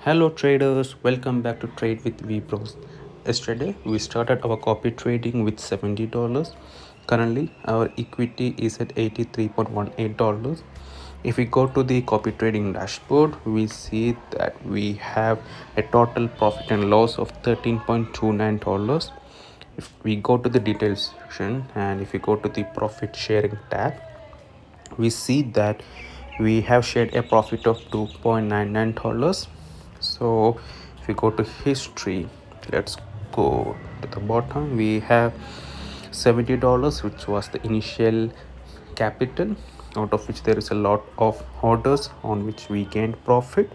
Hello traders, welcome back to Trade with VPros. Yesterday we started our copy trading with $70. Currently our equity is at $83.18. If we go to the copy trading dashboard, we see that we have a total profit and loss of $13.29. If we go to the details section and if we go to the profit sharing tab, we see that we have shared a profit of $2.99. So if we go to history, let's go to the bottom. We have $70, which was the initial capital, out of which there is a lot of orders on which we gained profit.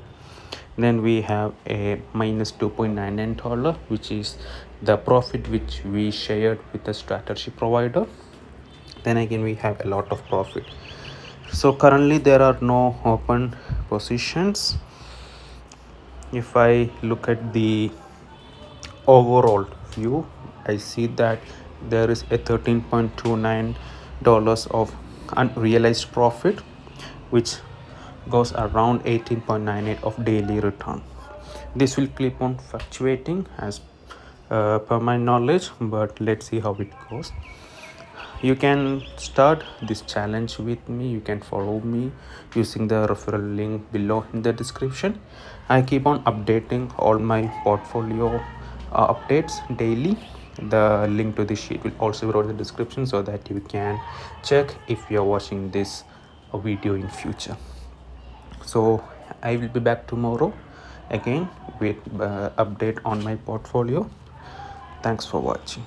Then we have a minus $2.99, which is the profit which we shared with the strategy provider. Then again we have a lot of profit. So currently there are no open positions. If I look at the overall view, I see that there is a $13.29 of unrealized profit, which goes around 18.98 of daily return. This will keep on fluctuating as per my knowledge, but let's see how it goes. You can start this challenge with me. You can follow me using the referral link below in the description. I keep on updating all my portfolio updates daily. The link to the sheet will also be in the description so that you can check if you are watching this video in future. So I will be back tomorrow again with update on my portfolio. Thanks for watching.